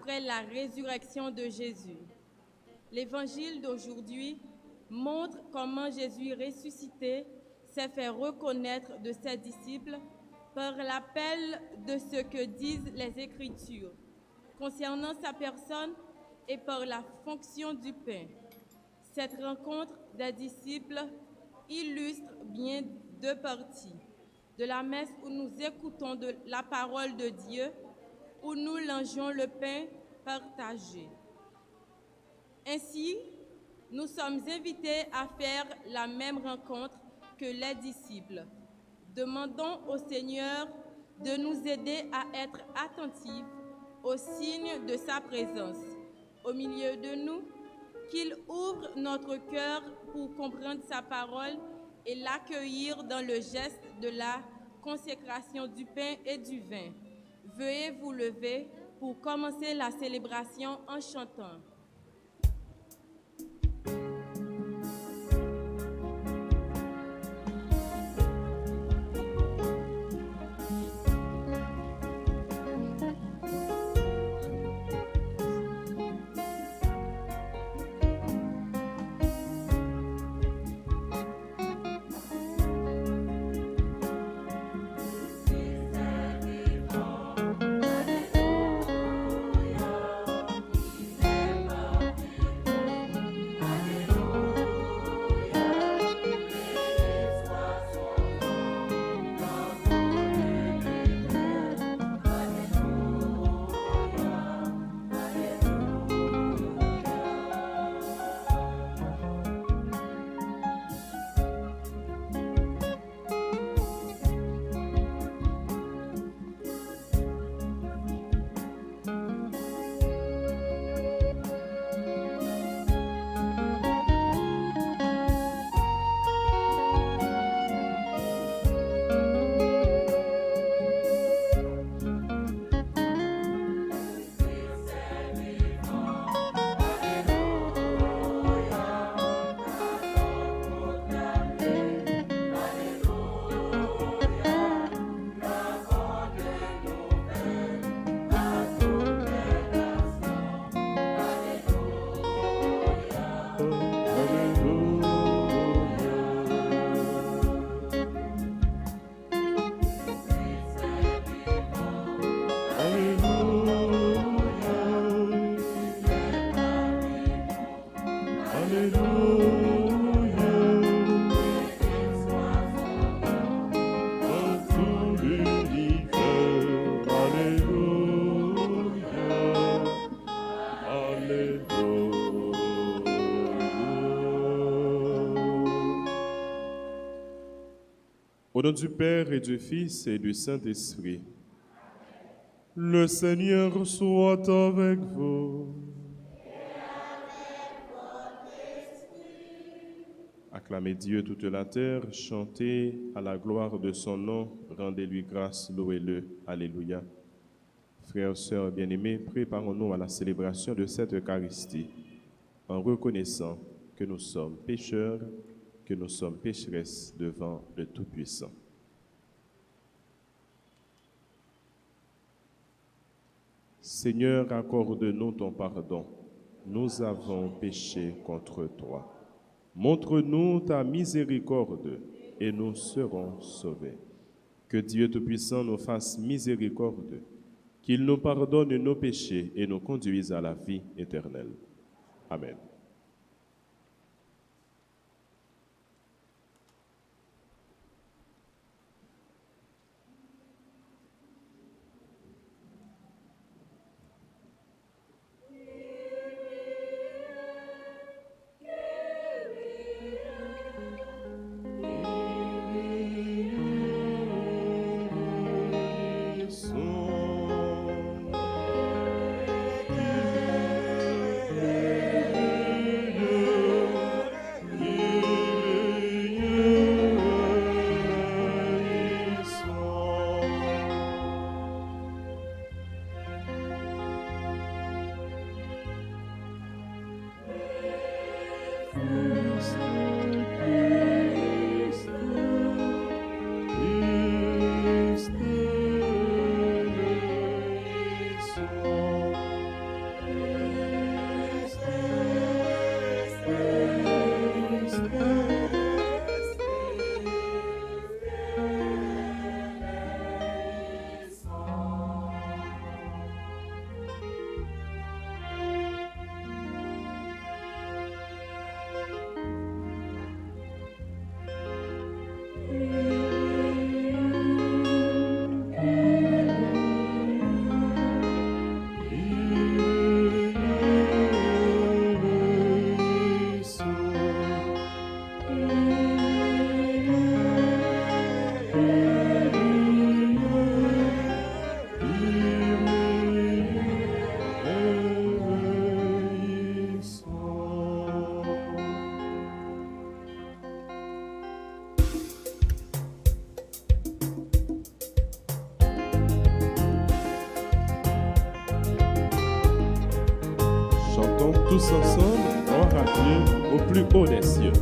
après la résurrection de Jésus. L'évangile d'aujourd'hui montre comment Jésus ressuscité s'est fait reconnaître de ses disciples par l'appel de ce que disent les Écritures concernant sa personne et par la fonction du pain. Cette rencontre des disciples illustre bien deux parties. De la messe où nous écoutons de la parole de Dieu, où nous langeons le pain partagé. Ainsi, nous sommes invités à faire la même rencontre que les disciples. Demandons au Seigneur de nous aider à être attentifs aux signes de sa présence au milieu de nous, qu'il ouvre notre cœur pour comprendre sa parole et l'accueillir dans le geste de la consécration du pain et du vin. Veuillez vous lever pour commencer la célébration en chantant. Au nom du Père et du Fils et du Saint-Esprit, le Seigneur soit avec vous. Acclamez Dieu toute la terre, chantez à la gloire de son nom, rendez-lui grâce, louez-le. Alléluia. Frères, sœurs bien-aimés, préparons-nous à la célébration de cette Eucharistie en reconnaissant que nous sommes pécheurs, que nous sommes pécheresses devant le Tout-Puissant. Seigneur, accorde-nous ton pardon. Nous avons péché contre toi. Montre-nous ta miséricorde et nous serons sauvés. Que Dieu Tout-Puissant nous fasse miséricorde, qu'il nous pardonne nos péchés et nous conduise à la vie éternelle. Amen. chantons tous ensemble, gloire à Dieu au plus haut des cieux.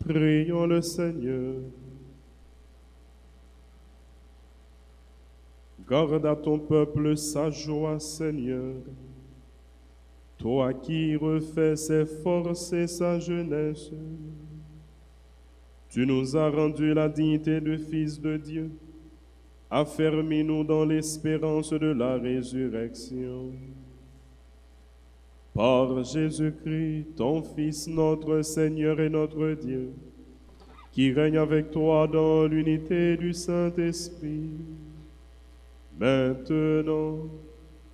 Prions le Seigneur. Garde à ton peuple sa joie, Seigneur. Toi qui refais ses forces et sa jeunesse, tu nous as rendu la dignité de fils de Dieu. Affermis-nous dans l'espérance de la résurrection. Par Jésus-Christ, ton Fils, notre Seigneur et notre Dieu, qui règne avec toi dans l'unité du Saint-Esprit, maintenant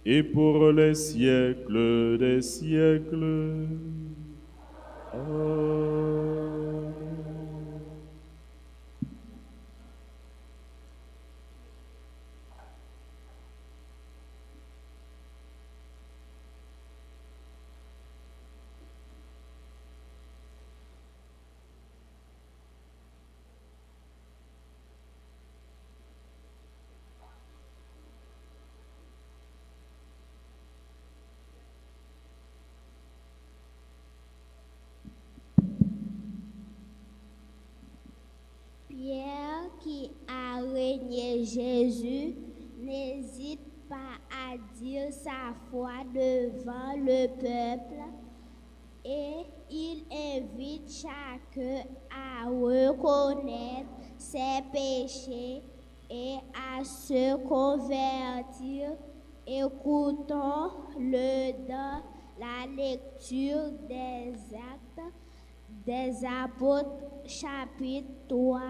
et pour les siècles des siècles. Amen. Pierre, qui a régné Jésus, n'hésite pas à dire sa foi devant le peuple et il invite chacun à reconnaître ses péchés et à se convertir. Écoutons-le dans la lecture des Actes des Apôtres, chapitre 3,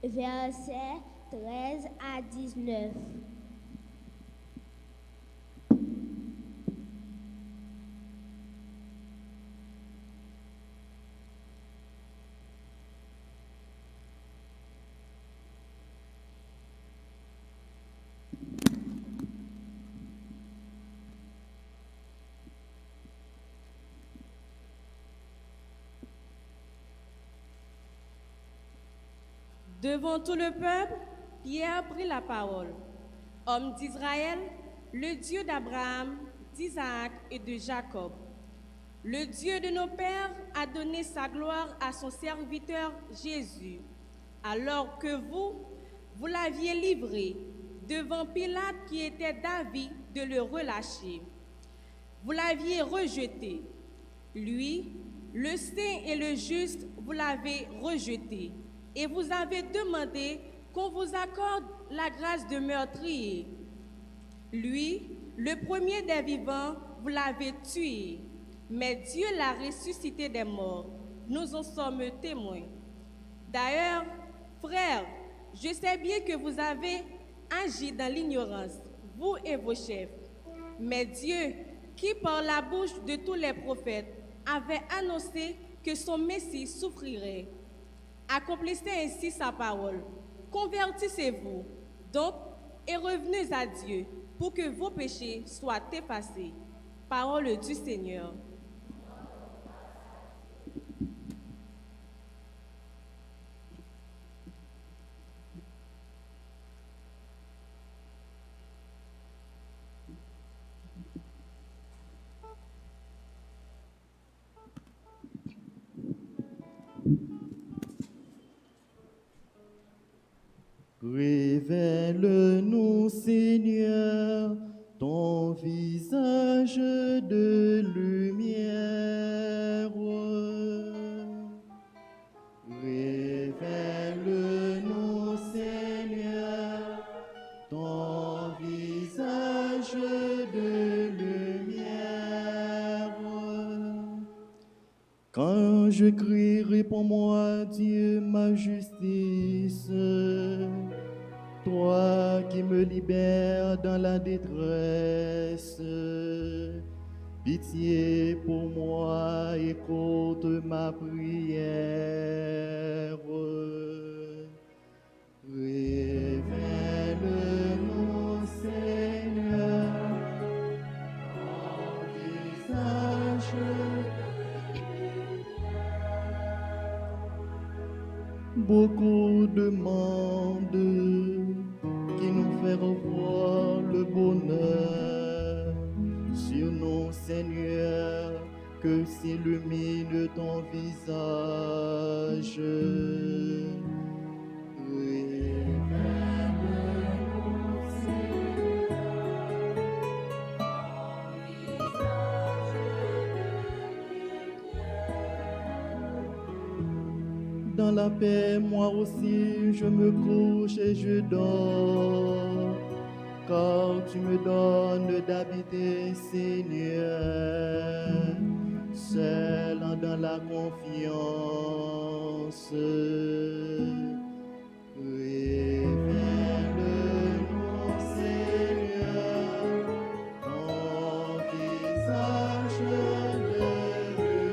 versets 13 à 19. Devant tout le peuple, Pierre prit la parole. Homme d'Israël, le Dieu d'Abraham, d'Isaac et de Jacob, le Dieu de nos pères a donné sa gloire à son serviteur Jésus, alors que vous l'aviez livré devant Pilate qui était d'avis de le relâcher. Vous l'aviez rejeté. Lui, le saint et le juste, vous l'avez rejeté. Et vous avez demandé qu'on vous accorde la grâce de meurtrier. Lui, le premier des vivants, vous l'avez tué. Mais Dieu l'a ressuscité des morts. Nous en sommes témoins. D'ailleurs, frères, je sais bien que vous avez agi dans l'ignorance, vous et vos chefs. Mais Dieu, qui par la bouche de tous les prophètes avait annoncé que son Messie souffrirait, accomplissez ainsi sa parole. Convertissez-vous donc et revenez à Dieu pour que vos péchés soient effacés. Parole du Seigneur. Révèle-nous, Seigneur, ton visage de lumière. Révèle-nous, Seigneur, ton visage de lumière. Quand je crie, réponds-moi, Dieu, ma justice. Toi qui me libères dans la détresse, pitié pour moi, écoute ma prière. Révèle-nous, Seigneur, ton visage. Beaucoup de monde qui nous fait revoir le bonheur sur nous, Seigneur, que s'illumine ton visage. Révèle-nous, Seigneur, ton visage de lumière. Dans la paix, moi aussi, je me couche et je dors, car tu me donnes d'habiter, Seigneur, seul dans la confiance. Révèle-nous, Seigneur, ton visage de lumière.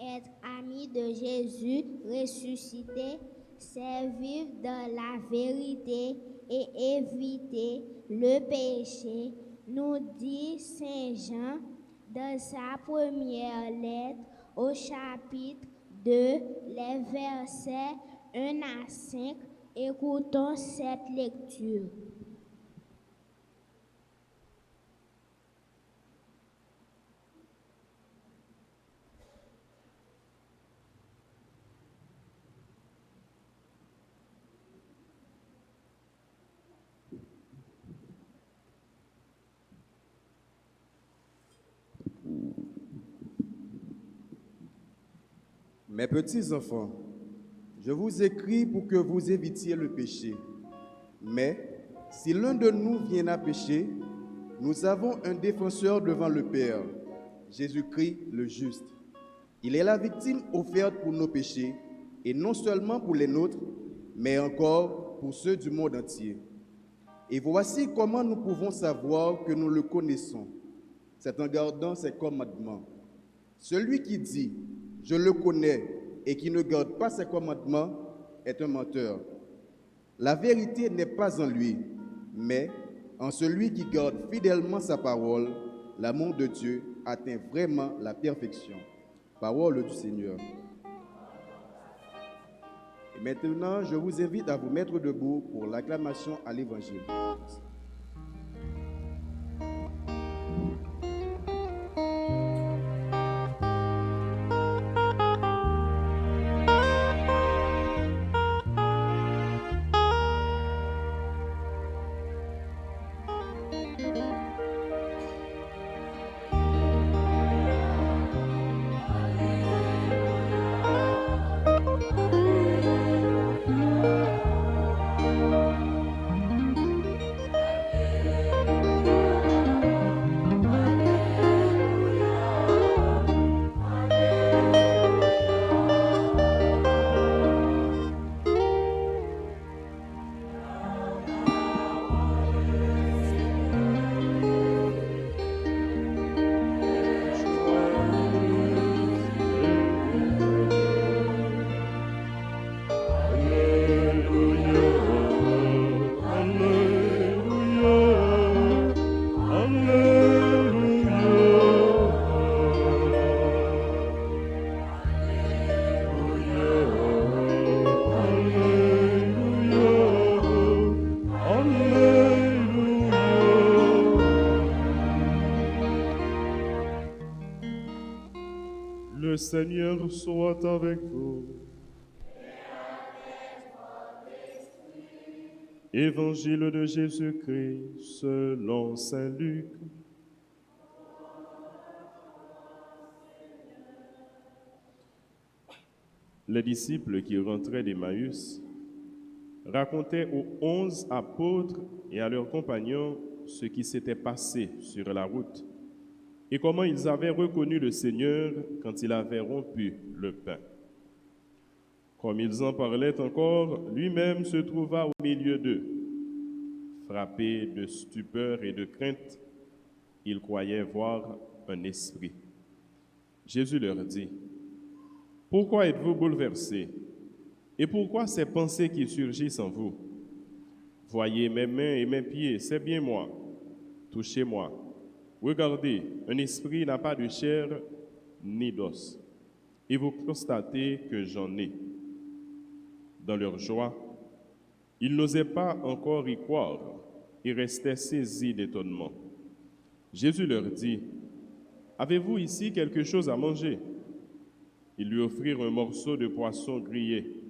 Être ami de Jésus ressuscité, c'est vivre dans la vérité et éviter le péché, nous dit Saint Jean dans sa première lettre au chapitre 2, les versets 1 à 5. Écoutons cette lecture. Mes petits enfants, je vous écris pour que vous évitiez le péché. Mais si l'un de nous vient à pécher, nous avons un défenseur devant le Père, Jésus-Christ le juste. Il est la victime offerte pour nos péchés, et non seulement pour les nôtres, mais encore pour ceux du monde entier. Et voici comment nous pouvons savoir que nous le connaissons. C'est en gardant ses commandements. Celui qui dit « Je le connais » et qui ne garde pas ses commandements est un menteur. La vérité n'est pas en lui, mais en celui qui garde fidèlement sa parole. L'amour de Dieu atteint vraiment la perfection. Parole du Seigneur. Et maintenant, je vous invite à vous mettre debout pour l'acclamation à l'Évangile. Le Seigneur soit avec vous. Évangile de Jésus-Christ selon saint Luc. Les disciples qui rentraient d'Emmaüs racontaient aux 11 apôtres et à leurs compagnons ce qui s'était passé sur la route et comment ils avaient reconnu le Seigneur quand il avait rompu le pain. Comme ils en parlaient encore, lui-même se trouva au milieu d'eux. Frappé de stupeur et de crainte, ils croyaient voir un esprit. Jésus leur dit, « Pourquoi êtes-vous bouleversés? Et pourquoi ces pensées qui surgissent en vous? Voyez mes mains et mes pieds, c'est bien moi. Touchez-moi. Regardez, un esprit n'a pas de chair ni d'os. Et vous constatez que j'en ai. » Dans leur joie, ils n'osaient pas encore y croire et restaient saisis d'étonnement. Jésus leur dit, « Avez-vous ici quelque chose à manger? » Ils lui offrirent un morceau de poisson grillé.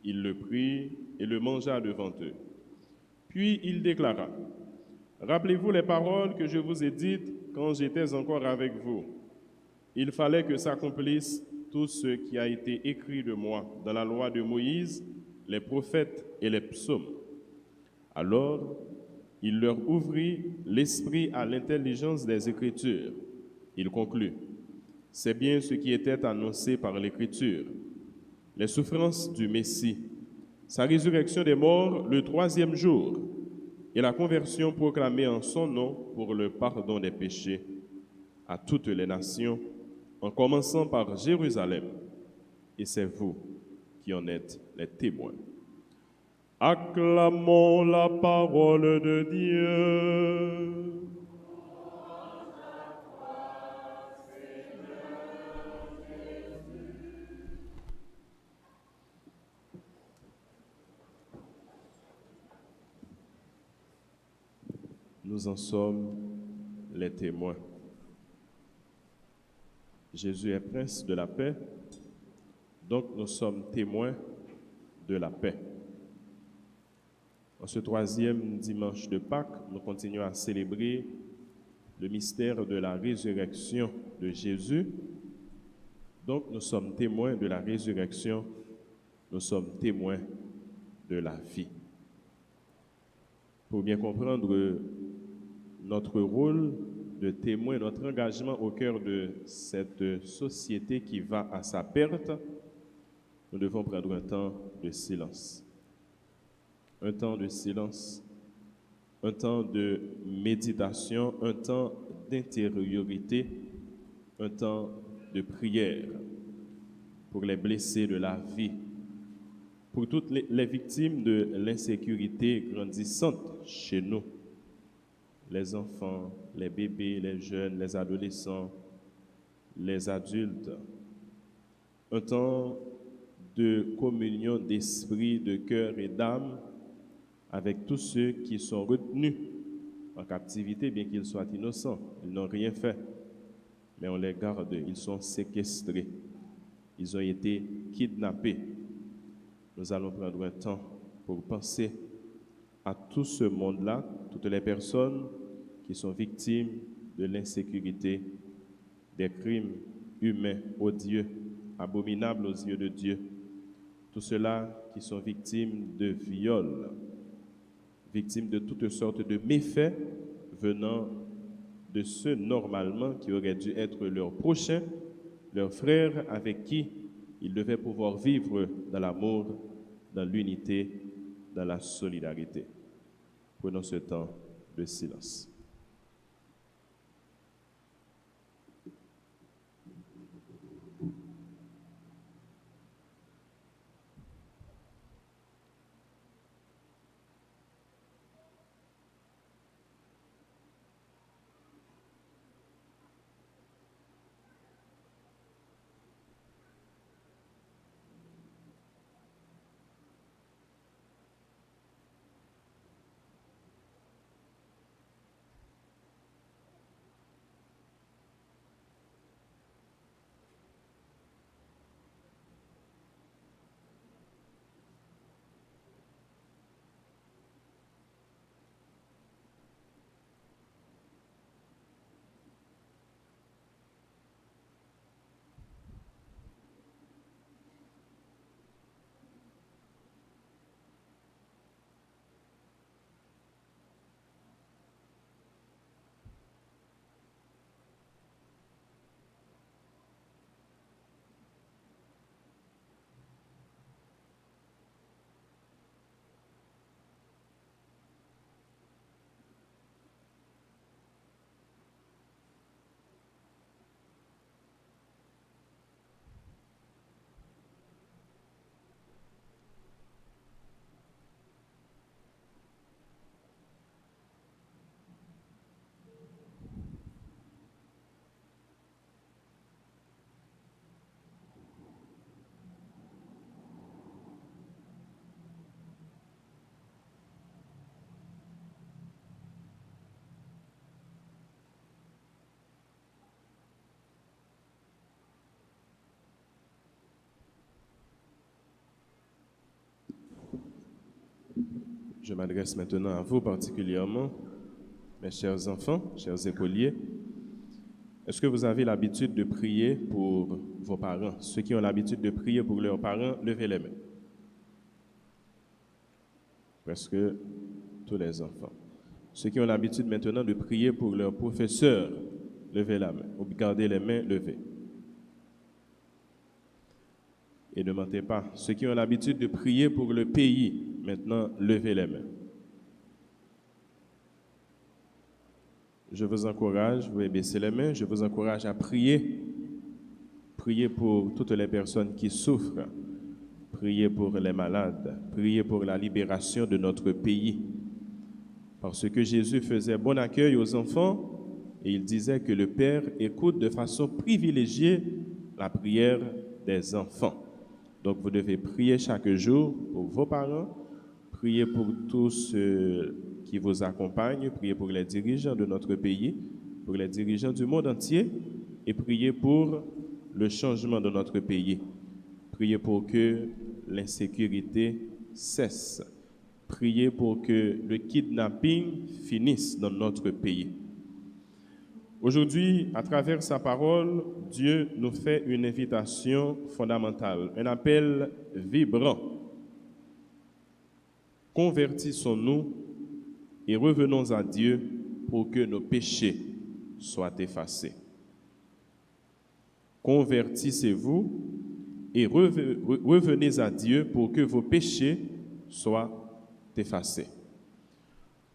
Il le prit et le mangea devant eux. Puis il déclara, « Rappelez-vous les paroles que je vous ai dites quand j'étais encore avec vous. Il fallait que s'accomplisse tout ce qui a été écrit de moi dans la loi de Moïse, les prophètes et les psaumes. » Alors, il leur ouvrit l'esprit à l'intelligence des Écritures. Il conclut, « C'est bien ce qui était annoncé par l'Écriture. Les souffrances du Messie, sa résurrection des morts le 3e jour, et la conversion proclamée en son nom pour le pardon des péchés à toutes les nations, en commençant par Jérusalem. Et c'est vous qui en êtes les témoins. » Acclamons la parole de Dieu. nous en sommes les témoins. Jésus est prince de la paix, donc nous sommes témoins de la paix. En ce troisième dimanche de Pâques, nous continuons à célébrer le mystère de la résurrection de Jésus. Donc nous sommes témoins de la résurrection, nous sommes témoins de la vie. Pour bien comprendre notre rôle de témoin, notre engagement au cœur de cette société qui va à sa perte, nous devons prendre un temps de silence. Un temps de silence, un temps de méditation, un temps d'intériorité, un temps de prière pour les blessés de la vie, pour toutes les victimes de l'insécurité grandissante chez nous, les enfants, les bébés, les jeunes, les adolescents, les adultes. Un temps de communion d'esprit, de cœur et d'âme avec tous ceux qui sont retenus en captivité, bien qu'ils soient innocents. Ils n'ont rien fait, mais on les garde, ils sont séquestrés, ils ont été kidnappés. Nous allons prendre un temps pour penser à tout ce monde-là, toutes les personnes qui sont victimes de l'insécurité, des crimes humains, odieux, abominables aux yeux de Dieu. Tous ceux-là qui sont victimes de viols, victimes de toutes sortes de méfaits venant de ceux normalement qui auraient dû être leurs prochains, leurs frères avec qui ils devaient pouvoir vivre dans l'amour, dans l'unité, dans la solidarité. Prenons ce temps de silence. Je m'adresse maintenant à vous particulièrement, mes chers enfants, chers écoliers. Est-ce que vous avez l'habitude de prier pour vos parents? Ceux qui ont l'habitude de prier pour leurs parents, levez les mains. Presque tous les enfants. Ceux qui ont l'habitude maintenant de prier pour leurs professeurs, levez la main. Ou gardez les mains levées. Et ne mentez pas. Ceux qui ont l'habitude de prier pour le pays, maintenant, levez les mains. Je vous encourage, vous pouvez baisser les mains, je vous encourage à prier. Priez pour toutes les personnes qui souffrent. Priez pour les malades. Priez pour la libération de notre pays. Parce que Jésus faisait bon accueil aux enfants et il disait que le Père écoute de façon privilégiée la prière des enfants. Donc vous devez prier chaque jour pour vos parents, Priez pour tous ceux qui vous accompagnent, priez pour les dirigeants de notre pays, pour les dirigeants du monde entier, et priez pour le changement de notre pays. Priez pour que l'insécurité cesse. Priez pour que le kidnapping finisse dans notre pays. Aujourd'hui, à travers sa parole, Dieu nous fait une invitation fondamentale, un appel vibrant. Convertissons-nous et revenons à Dieu pour que nos péchés soient effacés. Convertissez-vous et revenez à Dieu pour que vos péchés soient effacés.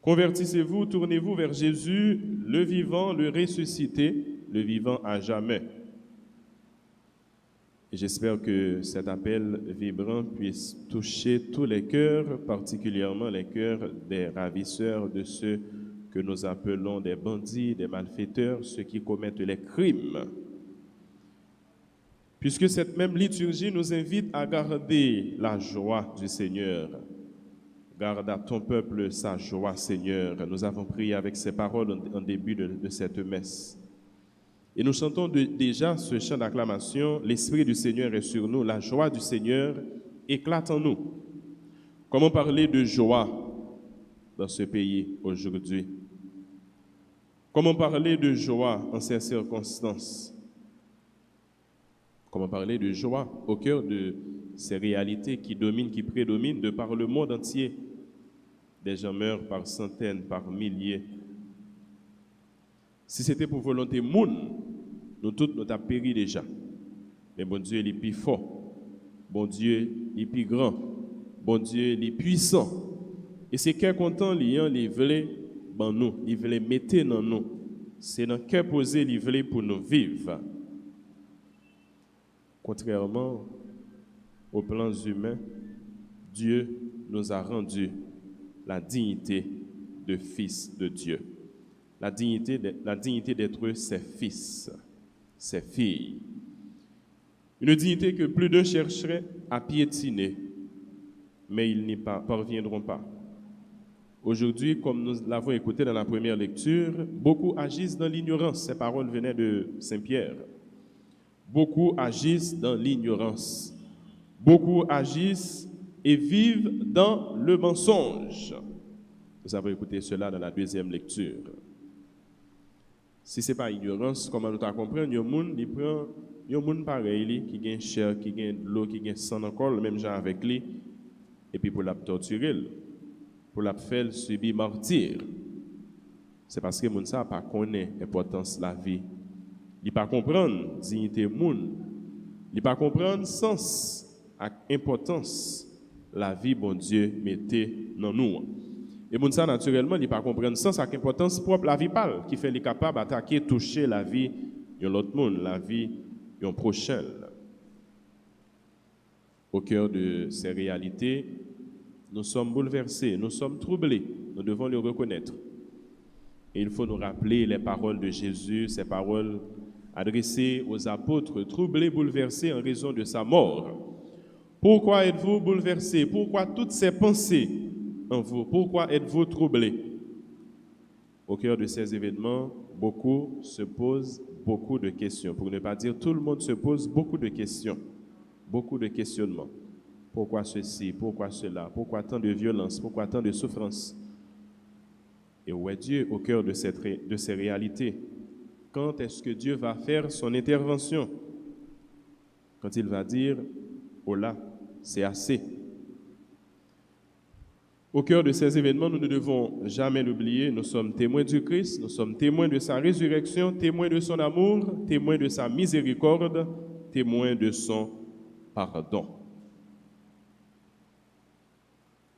Convertissez-vous, tournez-vous vers Jésus, le vivant, le ressuscité, le vivant à jamais. Et j'espère que cet appel vibrant puisse toucher tous les cœurs, particulièrement les cœurs des ravisseurs, de ceux que nous appelons des bandits, des malfaiteurs, ceux qui commettent les crimes. Puisque cette même liturgie nous invite à garder la joie du Seigneur. Garde à ton peuple sa joie, Seigneur. Nous avons prié avec ces paroles en début de cette messe. Et nous chantons déjà ce chant d'acclamation. L'Esprit du Seigneur est sur nous. La joie du Seigneur éclate en nous. Comment parler de joie dans ce pays aujourd'hui? Comment parler de joie en ces circonstances? Comment parler de joie au cœur de ces réalités qui dominent, qui prédominent de par le monde entier? Des gens meurent par centaines, par milliers. Si c'était pour volonté moun, nous tous nous avons péri déjà. Mais bon Dieu, il est plus fort. Bon Dieu, il est plus grand. Bon Dieu, il est puissant. Et c'est qu'un content, il veut dans nous, il veut mettre dans nous. C'est dans cœur posé, il veut pour nous vivre. Contrairement aux plans humains, Dieu nous a rendu la dignité de fils de Dieu. La dignité d'être ses fils, ses filles. Une dignité que plus d'un chercherait à piétiner, mais ils n'y parviendront pas. Aujourd'hui, comme nous l'avons écouté dans la première lecture, beaucoup agissent dans l'ignorance. Ces paroles venaient de Saint-Pierre. Beaucoup agissent dans l'ignorance. Beaucoup agissent et vivent dans le mensonge. Nous avons écouté cela dans la deuxième lecture. Si ce n'est pas ignorance, comment nous comprendre, il y a un monde pareil qui gagne chair, qui gagne de l'eau, qui gagne sang encore, le même genre avec lui, et puis pour la torturer, pour la faire subir martyr. C'est parce que les gens ne pas connaît l'importance de la vie. Ils ne pas comprendre la dignité du monde. Ils ne pas comprendre le sens et l'importance de la vie bon Dieu mettait dans nous. Et les gens, naturellement, ils ne pas comprendre le sens et l'importance propre de la vie pâle, qui fait les capables d'attaquer, toucher la vie de l'autre monde, la vie de prochain. Au cœur de ces réalités, nous sommes bouleversés, nous sommes troublés, nous devons le reconnaître. Et il faut nous rappeler les paroles de Jésus, ces paroles adressées aux apôtres, troublés, bouleversés en raison de sa mort. Pourquoi êtes-vous bouleversés? Pourquoi toutes ces pensées en vous? Pourquoi êtes-vous troublés? Au cœur de ces événements, beaucoup se posent beaucoup de questions. Pour ne pas dire tout le monde se pose beaucoup de questions, beaucoup de questionnements. Pourquoi ceci? Pourquoi cela? Pourquoi tant de violence? Pourquoi tant de souffrance? Et où est Dieu au cœur de ces réalités? Quand est-ce que Dieu va faire son intervention? Quand il va dire, oh là, c'est assez. Au cœur de ces événements, nous ne devons jamais l'oublier. Nous sommes témoins du Christ, nous sommes témoins de sa résurrection, témoins de son amour, témoins de sa miséricorde, témoins de son pardon.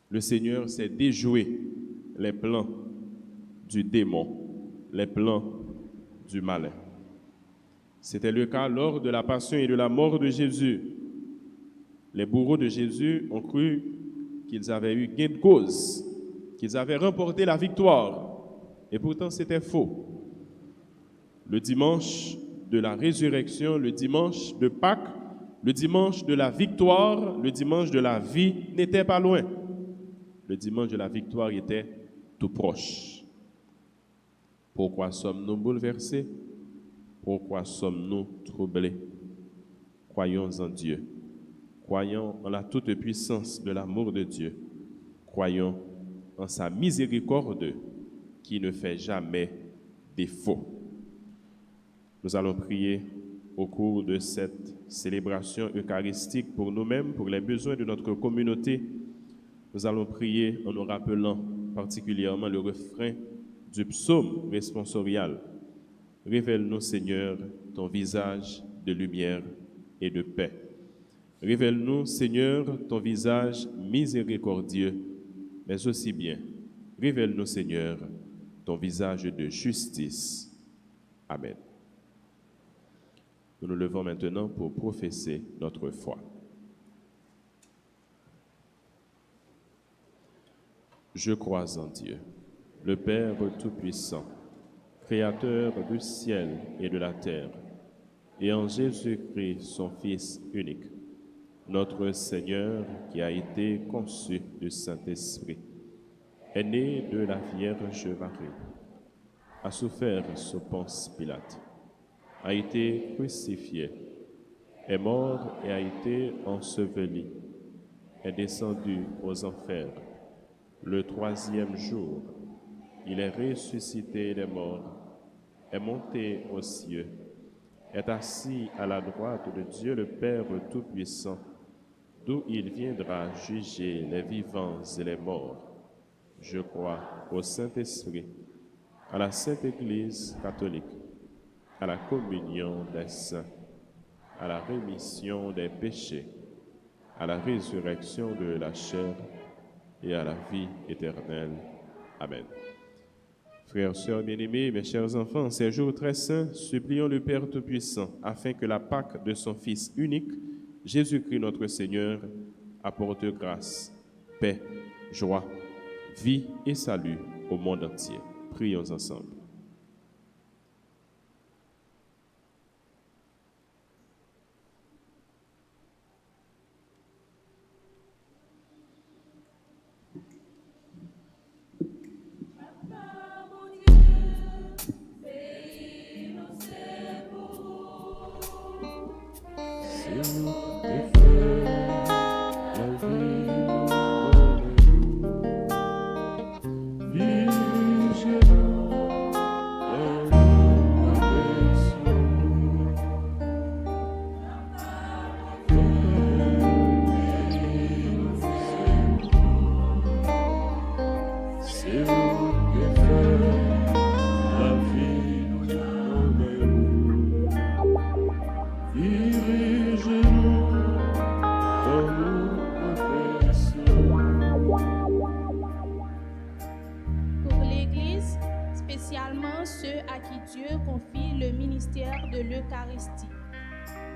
Le Seigneur s'est déjoué les plans du démon, les plans du malin. C'était le cas lors de la passion et de la mort de Jésus. Les bourreaux de Jésus ont cru qu'ils avaient eu gain de cause, qu'ils avaient remporté la victoire. Et pourtant, c'était faux. Le dimanche de la résurrection, le dimanche de Pâques, le dimanche de la victoire, le dimanche de la vie n'était pas loin. le dimanche de la victoire était tout proche. Pourquoi sommes-nous bouleversés? Pourquoi sommes-nous troublés? Croyons en Dieu. Croyons en la toute-puissance de l'amour de Dieu. Croyons en sa miséricorde qui ne fait jamais défaut. Nous allons prier au cours de cette célébration eucharistique pour nous-mêmes, pour les besoins de notre communauté. Nous allons prier en nous rappelant particulièrement le refrain du psaume responsorial. Révèle-nous, Seigneur, ton visage de lumière et de paix. Révèle-nous, Seigneur, ton visage miséricordieux, mais aussi bien, révèle-nous, Seigneur, ton visage de justice. Amen. Nous nous levons maintenant pour professer notre foi. Je crois en Dieu, le Père Tout-Puissant, Créateur du ciel et de la terre, et en Jésus-Christ, son Fils unique, notre Seigneur qui a été conçu du Saint-Esprit, est né de la Vierge Marie, a souffert sous Ponce Pilate, a été crucifié, est mort et a été enseveli, est descendu aux enfers. Le troisième jour, il est ressuscité des morts, est monté aux cieux, est assis à la droite de Dieu le Père Tout-Puissant, d'où il viendra juger les vivants et les morts. Je crois au Saint-Esprit, à la Sainte Église catholique, à la communion des saints, à la rémission des péchés, à la résurrection de la chair et à la vie éternelle. Amen. Frères, sœurs bien-aimés, mes chers enfants, ces jours très saints, supplions le Père Tout-Puissant afin que la Pâque de son Fils unique, Jésus-Christ notre Seigneur, apporte grâce, paix, joie, vie et salut au monde entier. Prions ensemble.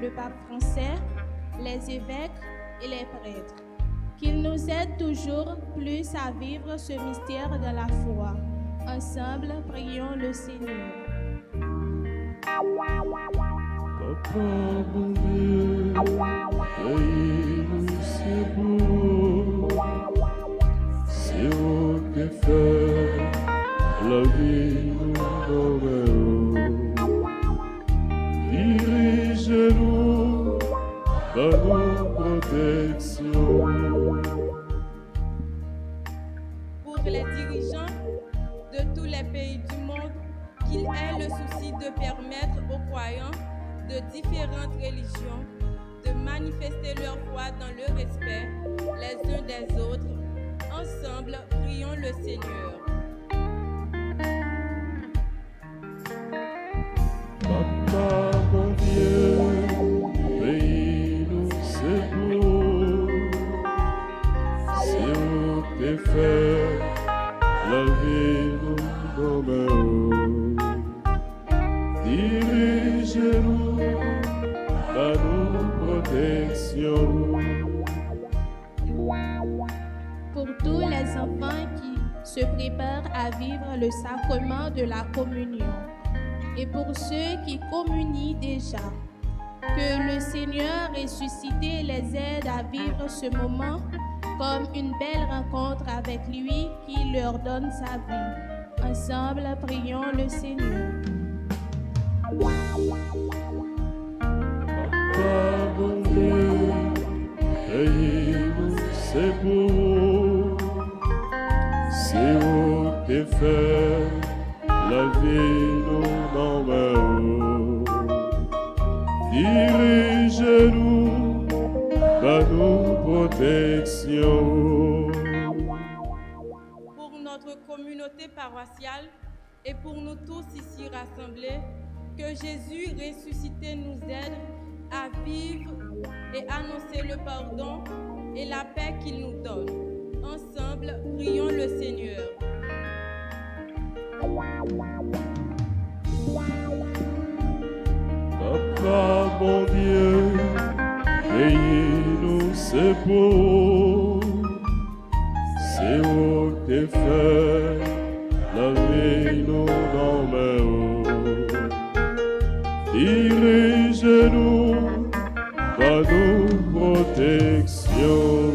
Le pape français, les évêques et les prêtres, qu'ils nous aident toujours plus à vivre ce mystère de la foi. Ensemble, prions le Seigneur. Papa bon Dieu, paye-nous c'est beau, c'est au que fait la vie nous donne. Dirige-nous dans nos protections. Pour les dirigeants de tous les pays du monde, qu'ils aient le souci de permettre aux croyants de différentes religions de manifester leur foi dans le respect les uns des autres. Ensemble, prions le Seigneur. Papa, bon Dieu, paye-nous c'est beau, c'est où t'es fait, la vie nous donne. Dirige-nous à nos protections. Pour tous les enfants qui se préparent à vivre le sacrement de la communion, et pour ceux qui communient déjà, que le Seigneur ressuscité les aide à vivre ce moment comme une belle rencontre avec lui qui leur donne sa vie. Ensemble, prions le Seigneur. Papa bon Dieu, ayez-nous, c'est pour vous. C'est vous qui faites la vie, nous dans ma haut. Dirigez-nous, par nous protection. Pour notre communauté paroissiale et pour nous tous ici rassemblés, que Jésus ressuscité nous aide à vivre et annoncer le pardon et la paix qu'il nous donne. Ensemble, prions le Seigneur. Papa bon Dieu, ayez-nous, c'est pour vous. C'est vous qui faites la vie, nous dans ma haut. Dirigez-nous par nos protections.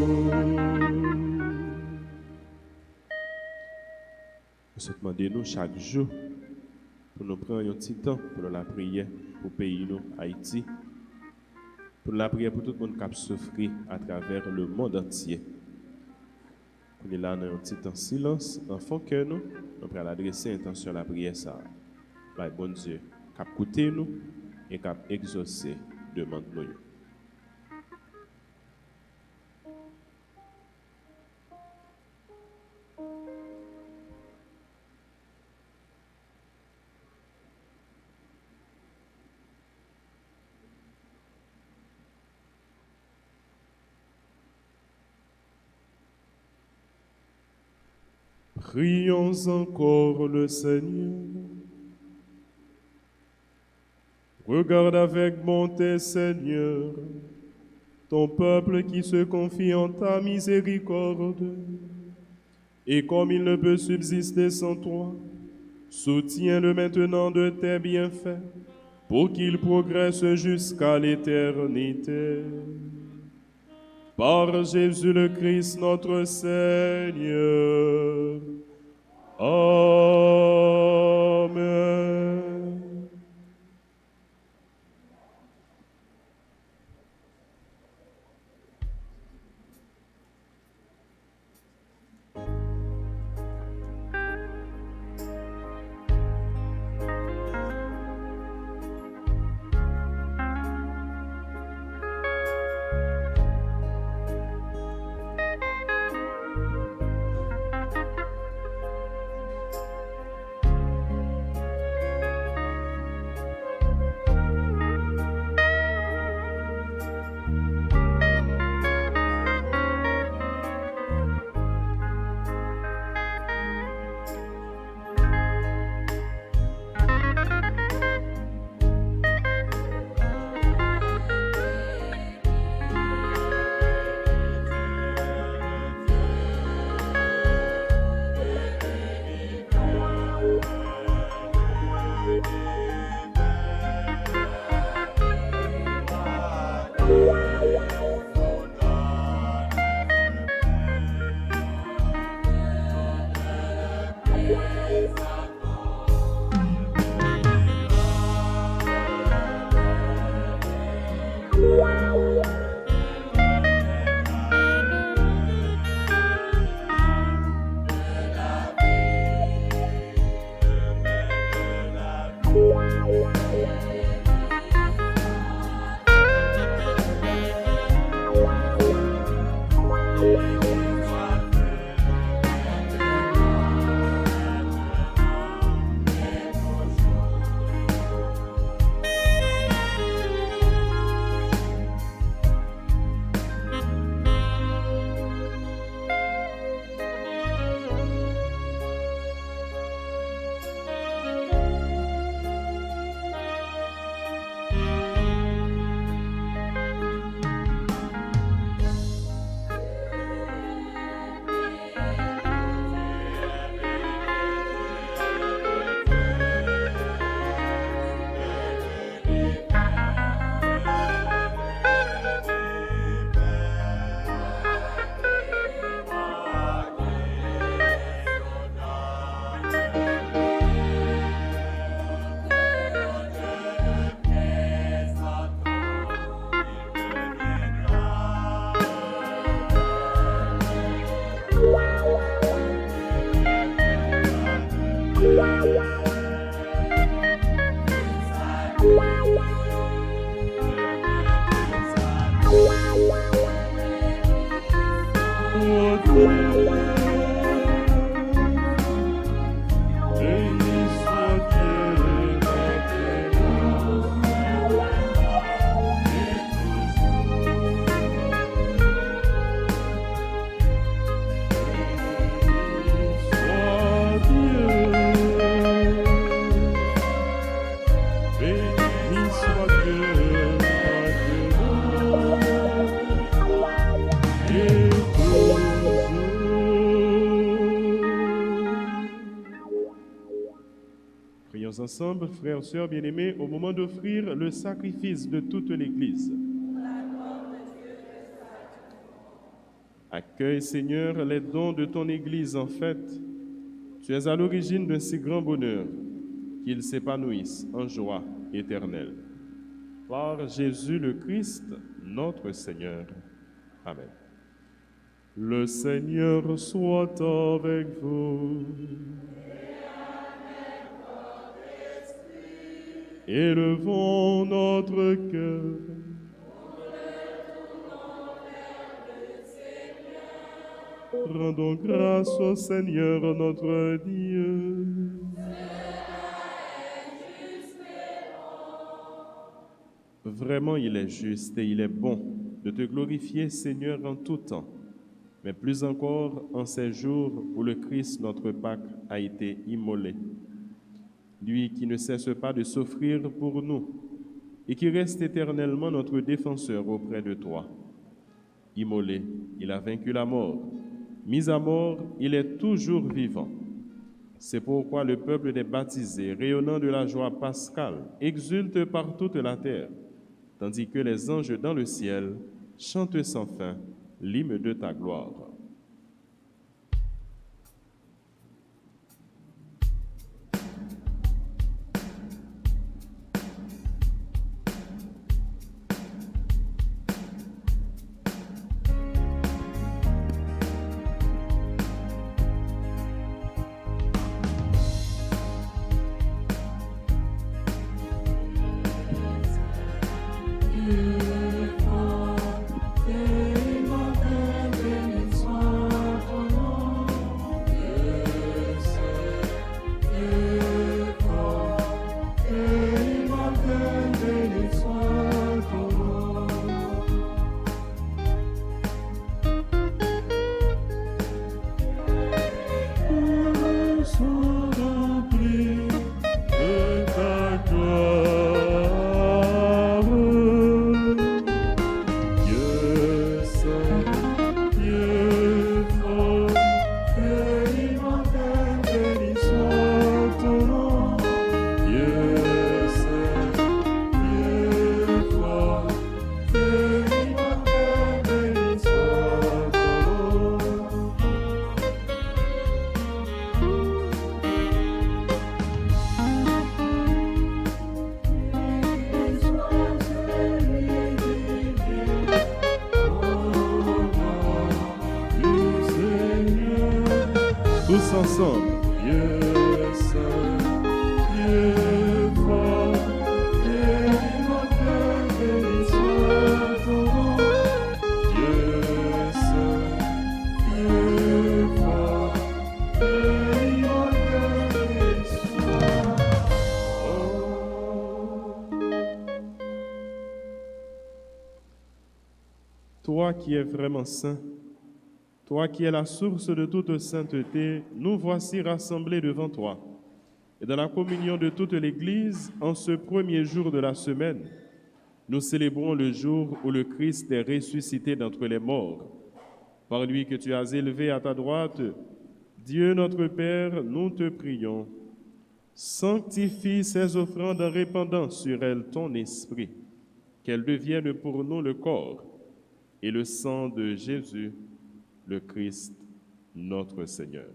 Nous sommes demandés nous chaque jour pour nous prendre un petit temps pour la prière pour le pays, nous, Haïti, pour la prière pour tout le monde qui a souffert à travers le monde entier. Pour là, dans un petit temps de silence, dans le fond que nous allons adresser intention à la prière, ça. Bah, bon Dieu, qui a écouté nous et qui a exaucé, demande-nous. Prions encore le Seigneur. Regarde avec bonté, Seigneur, ton peuple qui se confie en ta miséricorde. Et comme il ne peut subsister sans toi, soutiens-le maintenant de tes bienfaits, pour qu'il progresse jusqu'à l'éternité. Par Jésus le Christ notre Seigneur. Amen. Prions ensemble, frères, sœurs bien-aimés, au moment d'offrir le sacrifice de toute l'Église. Accueille, Seigneur, les dons de ton Église. En fait, tu es à l'origine d'un si grand bonheur qu'ils s'épanouissent en joie éternelle. Par Jésus le Christ, notre Seigneur. Amen. Le Seigneur soit avec vous. Élevons notre cœur. Rendons grâce au Seigneur notre Dieu. Vraiment, il est juste et il est bon de te glorifier, Seigneur, en tout temps, mais plus encore en ces jours où le Christ, notre Pâque, a été immolé. Lui qui ne cesse pas de s'offrir pour nous et qui reste éternellement notre défenseur auprès de toi. Immolé, il a vaincu la mort. Mis à mort, il est toujours vivant. C'est pourquoi le peuple des baptisés, rayonnant de la joie pascale, exulte par toute la terre, tandis que les anges dans le ciel chantent sans fin l'hymne de ta gloire. Tous ensemble. Dieu saint, Dieu fort, Dieu immortel, béni soit ton nom. Dieu saint, Dieu fort, Dieu immortel, béni soit Toi qui es vraiment saint, toi qui es la source de toute sainteté, nous voici rassemblés devant toi. Et dans la communion de toute l'Église, en ce premier jour de la semaine, nous célébrons le jour où le Christ est ressuscité d'entre les morts. Par lui que tu as élevé à ta droite, Dieu notre Père, nous te prions. Sanctifie ces offrandes en répandant sur elles ton esprit, qu'elles deviennent pour nous le corps et le sang de Jésus, le Christ, notre Seigneur.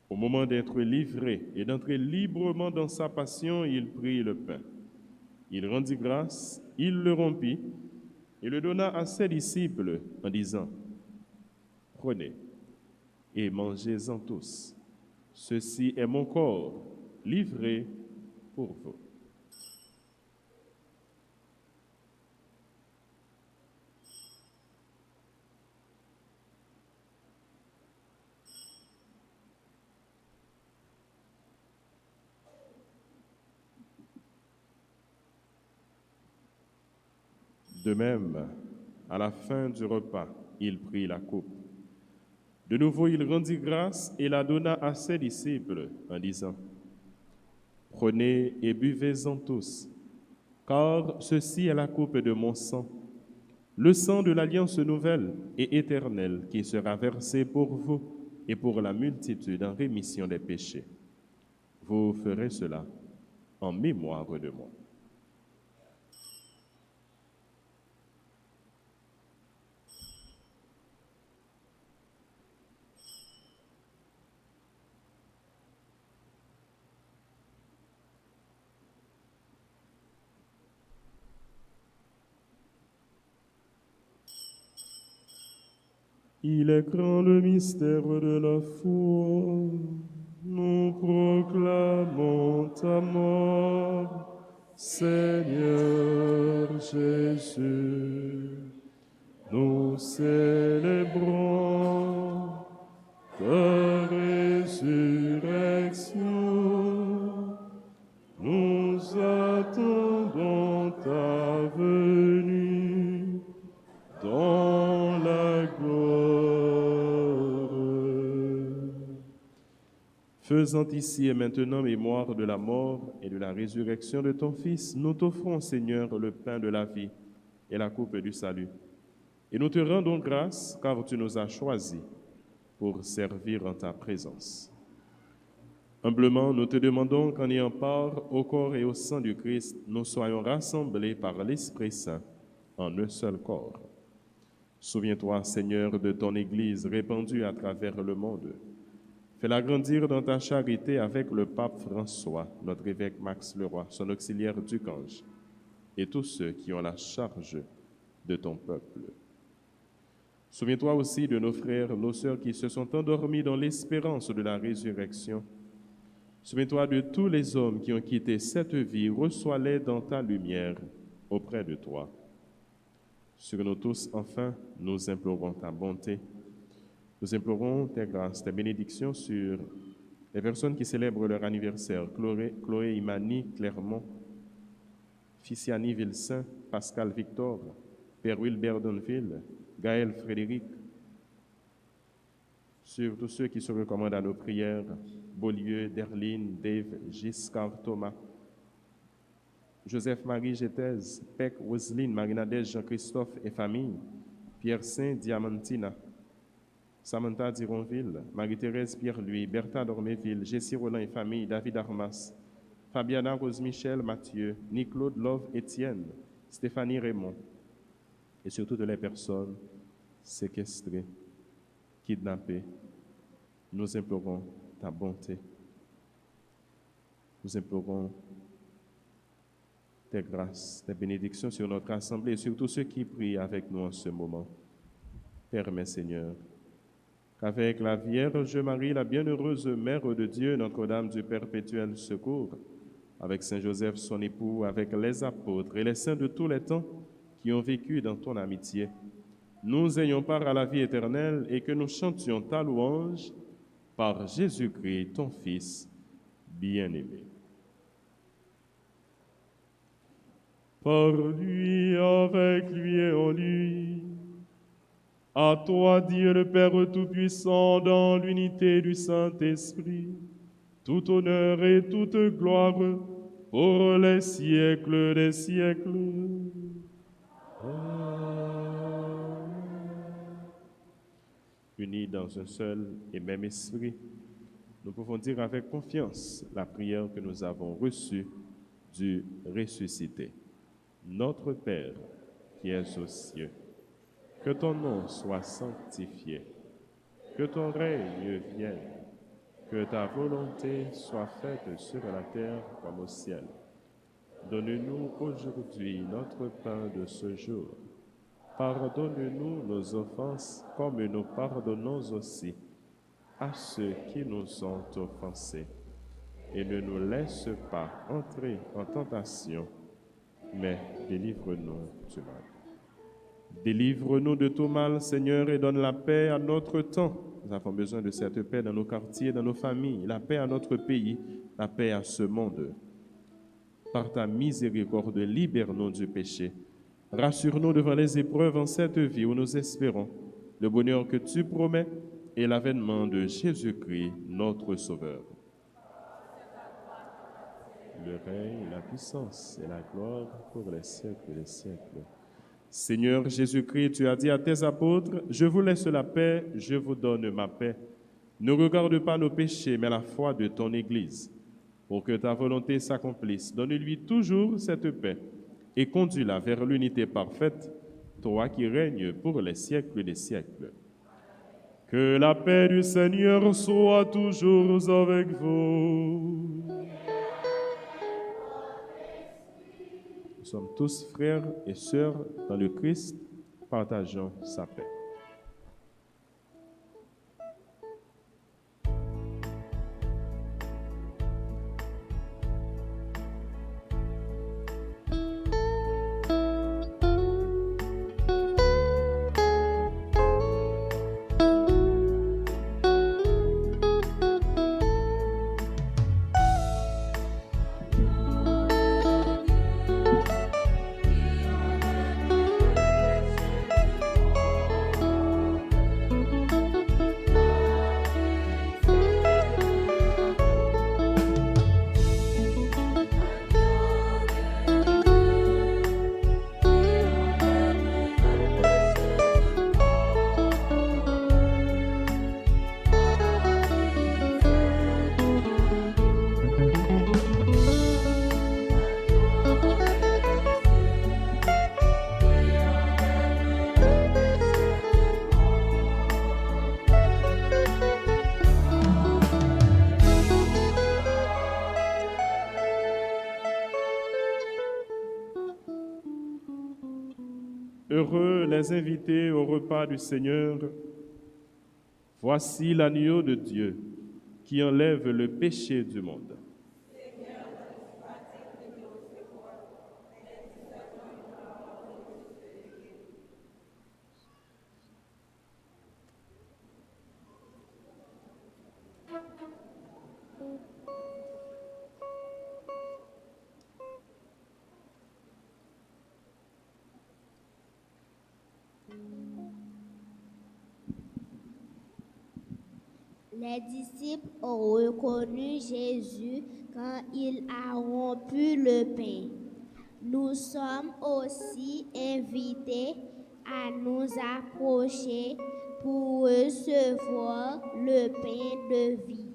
Au moment d'être livré et d'entrer librement dans sa passion, il prit le pain. Il rendit grâce, il le rompit et le donna à ses disciples en disant : « Prenez et mangez-en tous. Ceci est mon corps livré pour vous. » De même, à la fin du repas, il prit la coupe. De nouveau, il rendit grâce et la donna à ses disciples en disant, « Prenez et buvez-en tous, car ceci est la coupe de mon sang, le sang de l'alliance nouvelle et éternelle qui sera versé pour vous et pour la multitude en rémission des péchés. Vous ferez cela en mémoire de moi. » Il est grand le mystère de la foi. Nous proclamons ta mort, Seigneur Jésus. Nous célébrons ta résurrection. Nous attendons ta venue dans la gloire. Faisant ici et maintenant mémoire de la mort et de la résurrection de ton Fils, nous t'offrons, Seigneur, le pain de la vie et la coupe du salut. Et nous te rendons grâce, car tu nous as choisis pour servir en ta présence. Humblement, nous te demandons qu'en ayant part au corps et au sang du Christ, nous soyons rassemblés par l'Esprit Saint en un seul corps. Souviens-toi, Seigneur, de ton Église répandue à travers le monde. Fais-la grandir dans ta charité avec le pape François, notre évêque Max Leroy, son auxiliaire Ducange, et tous ceux qui ont la charge de ton peuple. Souviens-toi aussi de nos frères, nos sœurs qui se sont endormis dans l'espérance de la résurrection. Souviens-toi de tous les hommes qui ont quitté cette vie, reçois-les dans ta lumière auprès de toi. Sur nous tous, enfin, nous implorons ta bonté. Nous implorons tes grâces, tes bénédictions sur les personnes qui célèbrent leur anniversaire. Chloé Imani Clermont, Ficiani Vilsaint, Pascal Victor, Père Wilbert Donville, Gaël Frédéric. Sur tous ceux qui se recommandent à nos prières, Beaulieu, Derline, Dave, Giscard Thomas, Joseph-Marie Géthez, Pec, Roselyne, Marinadège, Jean-Christophe et famille, Pierre Saint, Diamantina, Samantha Dironville, Marie-Thérèse Pierre-Louis, Bertha Dorméville, Jessie Roland et famille, David Armas, Fabiana Rose-Michel Mathieu, Niclaude Love Étienne, Stéphanie Raymond, et sur toutes les personnes séquestrées, kidnappées, nous implorons ta bonté. Nous implorons tes grâces, tes bénédictions sur notre assemblée et sur tous ceux qui prient avec nous en ce moment. Permets, Seigneur, qu'avec la Vierge Marie, la bienheureuse Mère de Dieu, Notre-Dame du Perpétuel Secours, avec Saint Joseph, son époux, avec les apôtres et les saints de tous les temps qui ont vécu dans ton amitié, nous ayons part à la vie éternelle et que nous chantions ta louange par Jésus-Christ, ton Fils bien-aimé. Par lui, avec lui et en lui, à toi, Dieu le Père Tout-Puissant, dans l'unité du Saint-Esprit, tout honneur et toute gloire pour les siècles des siècles. Unis dans un seul et même esprit, nous pouvons dire avec confiance la prière que nous avons reçue du ressuscité. Notre Père, qui es aux cieux, que ton nom soit sanctifié, que ton règne vienne, que ta volonté soit faite sur la terre comme au ciel. Donne-nous aujourd'hui notre pain de ce jour. Pardonne-nous nos offenses comme nous pardonnons aussi à ceux qui nous ont offensés. Et ne nous laisse pas entrer en tentation, mais délivre-nous du mal. Délivre-nous de tout mal, Seigneur, et donne la paix à notre temps. Nous avons besoin de cette paix dans nos quartiers, dans nos familles, la paix à notre pays, la paix à ce monde. Par ta miséricorde, libère-nous du péché Rassure-nous devant les épreuves en cette vie où nous espérons le bonheur que tu promets et l'avènement de Jésus-Christ, notre Sauveur. Le règne, la puissance et la gloire pour les siècles des siècles. Seigneur Jésus-Christ, tu as dit à tes apôtres, « Je vous laisse la paix, je vous donne ma paix. Ne regarde pas nos péchés, mais la foi de ton Église. Pour que ta volonté s'accomplisse, donne-lui toujours cette paix et conduis-la vers l'unité parfaite, toi qui règnes pour les siècles des siècles. » Que la paix du Seigneur soit toujours avec vous. Nous sommes tous frères et sœurs dans le Christ, partageons sa paix. Heureux les invités au repas du Seigneur. Voici l'agneau de Dieu qui enlève le péché du monde. Les disciples ont reconnu Jésus quand il a rompu le pain. Nous sommes aussi invités à nous approcher pour recevoir le pain de vie.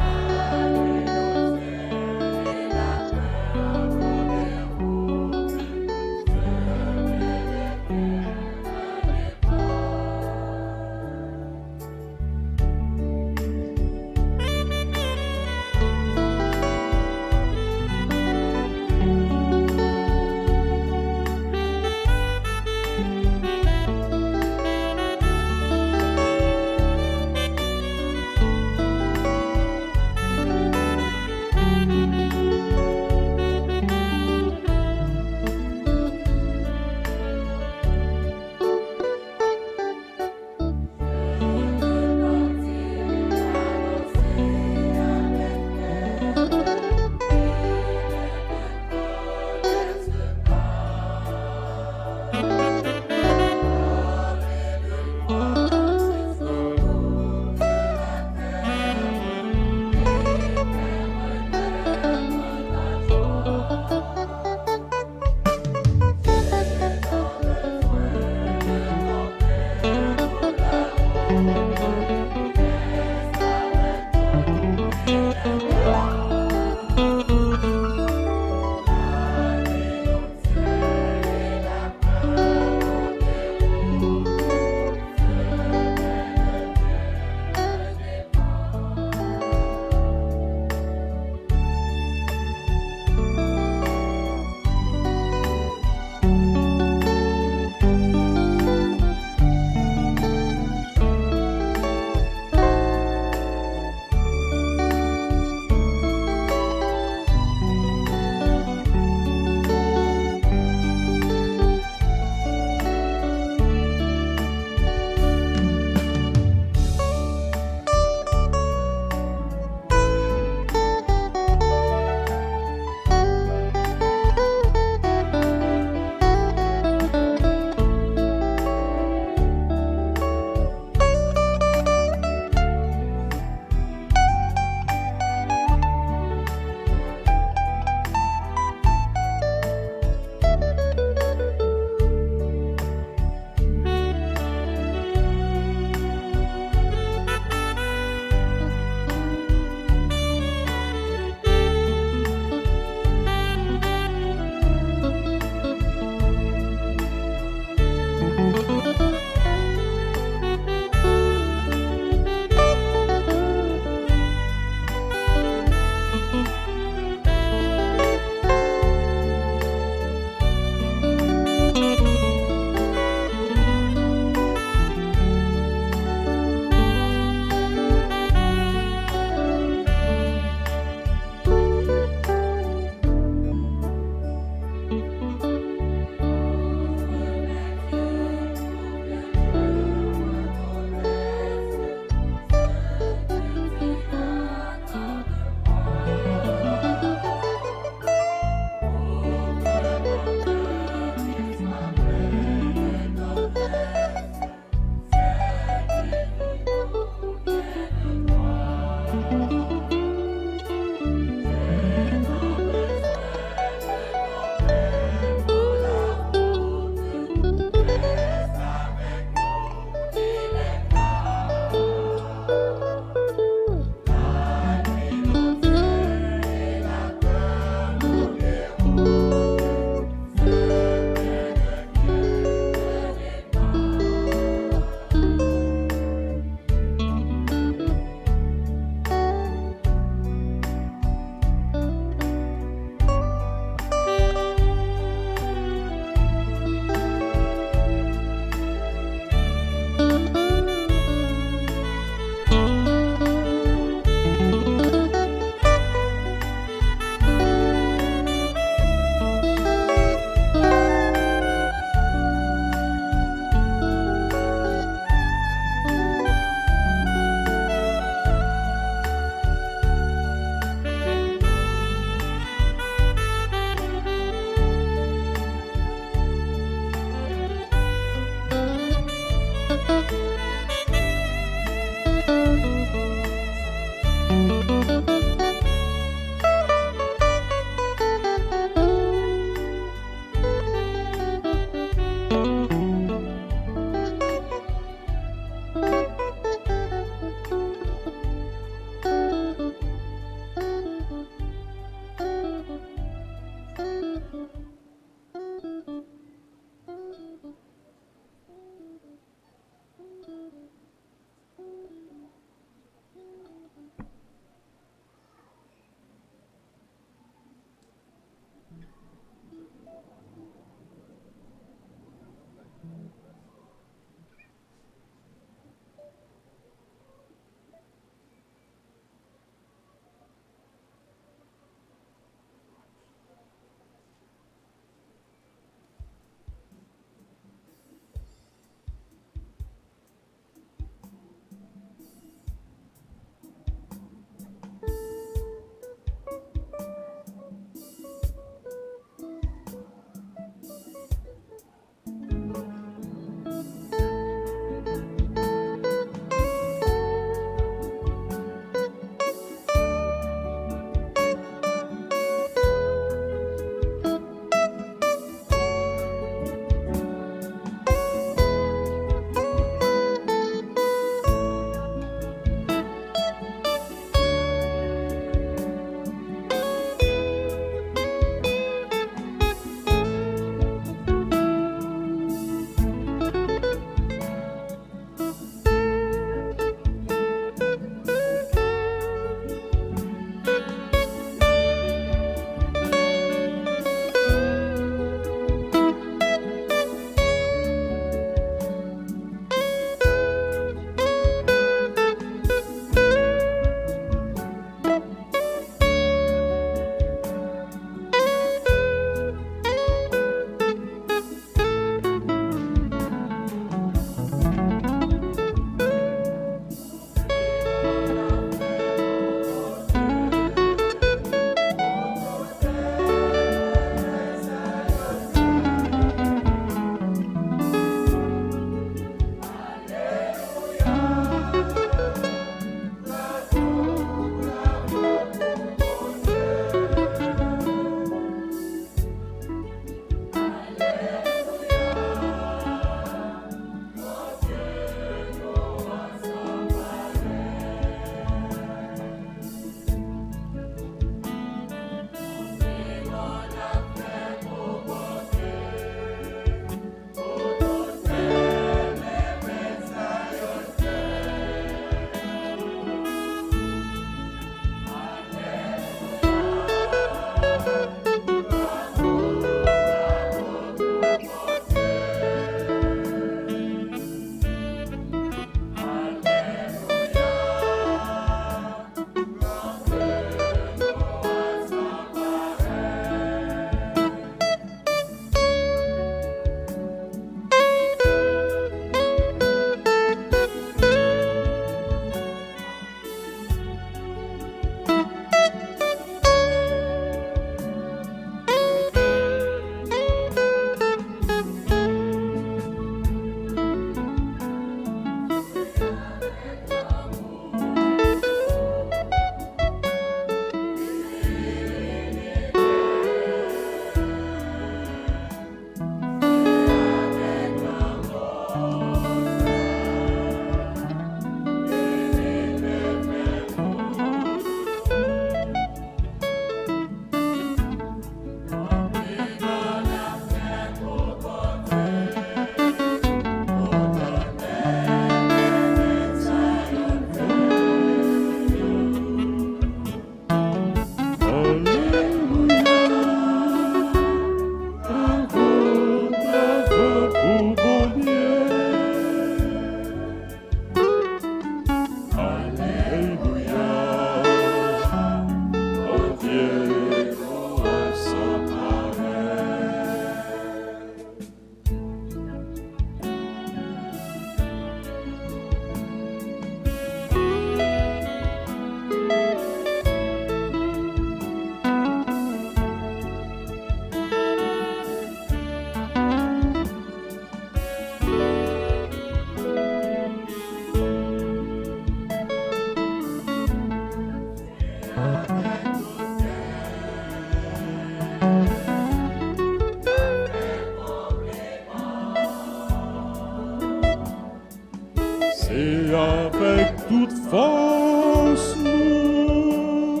C'est avec toute force nous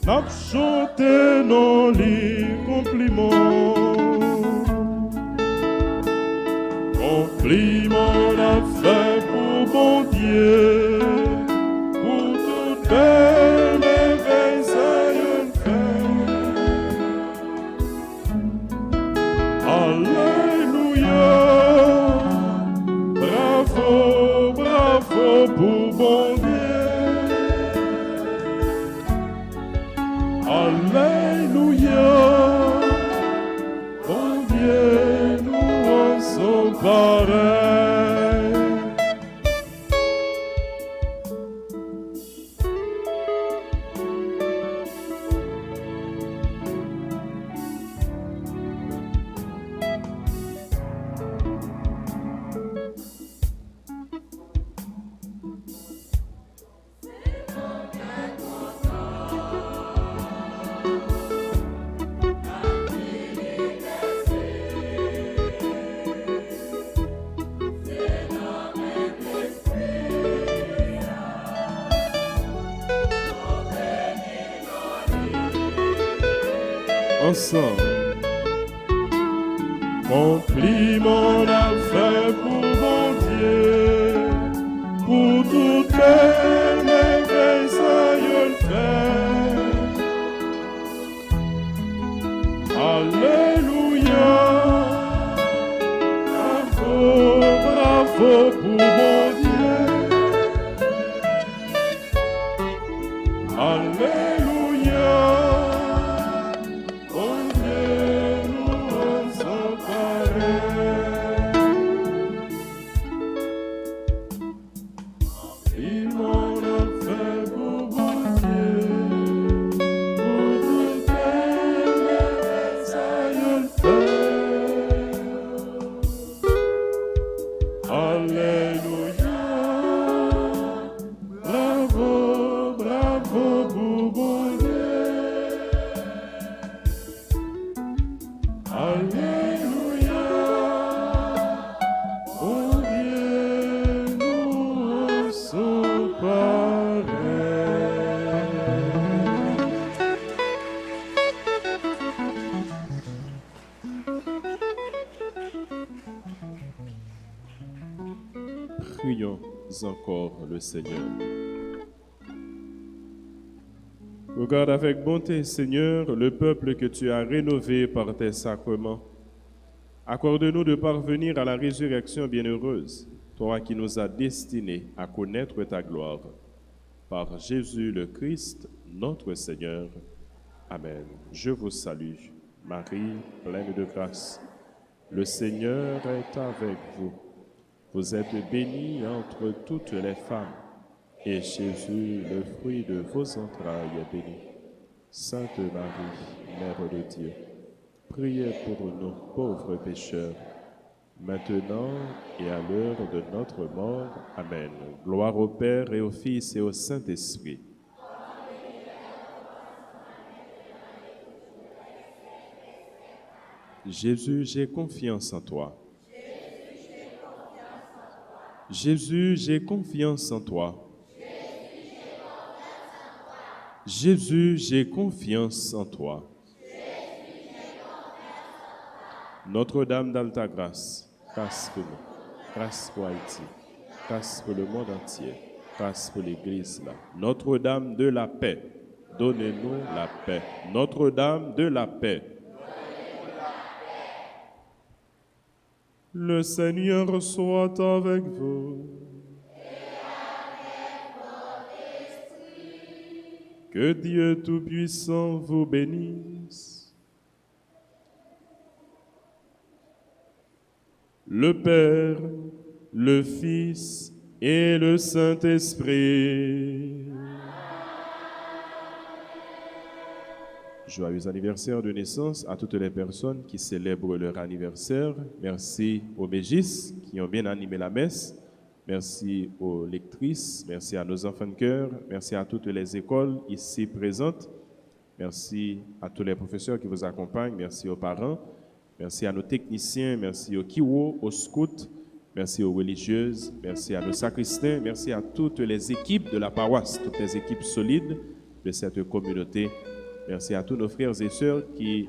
n'a chanté nos lits compliments. Compliment la fait pour bon Dieu, pour toute belle merveille aïeul fait. Alléluia, bravo, bravo pour bon Dieu. Alléluia, bon Dieu, nous en sommes pareils. Ensemble, compliment la fait pour mon Dieu, pour toutes les merveilles aïeul fait. Alléluia, bravo, bravo pour mon Dieu. Alléluia. Prions encore le Seigneur. Regarde avec bonté, Seigneur, le peuple que tu as rénové par tes sacrements. Accorde-nous de parvenir à la résurrection bienheureuse, toi qui nous as destinés à connaître ta gloire. Par Jésus le Christ, notre Seigneur. Amen. Je vous salue, Marie, pleine de grâce. Le Seigneur est avec vous. Vous êtes bénie entre toutes les femmes, et Jésus, le fruit de vos entrailles, est béni. Sainte Marie, Mère de Dieu, priez pour nous pauvres pécheurs, maintenant et à l'heure de notre mort. Amen. Gloire au Père et au Fils et au Saint-Esprit. Jésus, j'ai confiance en toi. Jésus, j'ai confiance en toi. Jésus, j'ai confiance en toi. Notre-Dame d'Alta Grâce, grâce pour nous, grâce pour Haïti, grâce pour le monde entier, grâce pour l'Église là. Notre-Dame de la paix, donnez-nous la paix. Notre-Dame de la paix. Le Seigneur soit avec vous. Que Dieu Tout-Puissant vous bénisse. Le Père, le Fils et le Saint-Esprit. Joyeux anniversaire de naissance à toutes les personnes qui célèbrent leur anniversaire. Merci aux mégisses qui ont bien animé la messe. Merci aux lectrices, merci à nos enfants de cœur, merci à toutes les écoles ici présentes, merci à tous les professeurs qui vous accompagnent, merci aux parents, merci à nos techniciens, merci aux kiwo, aux scouts, merci aux religieuses, merci à nos sacristains, merci à toutes les équipes de la paroisse, toutes les équipes solides de cette communauté. Merci à tous nos frères et sœurs qui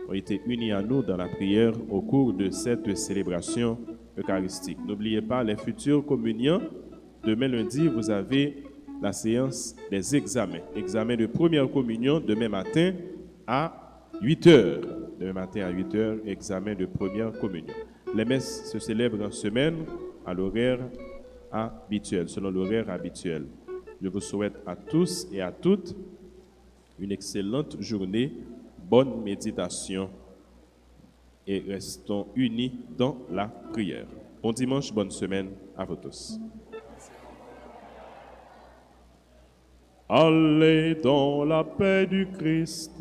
ont été unis à nous dans la prière au cours de cette célébration eucharistique. N'oubliez pas les futurs communiants. Demain lundi, vous avez la séance des examens. Examen de première communion demain matin à 8h. Demain matin à 8h, examen de première communion. Les messes se célèbrent en semaine à l'horaire habituel, selon l'horaire habituel. Je vous souhaite à tous et à toutes une excellente journée, bonne méditation et restons unis dans la prière. Bon dimanche, bonne semaine à vous tous. Allez dans la paix du Christ.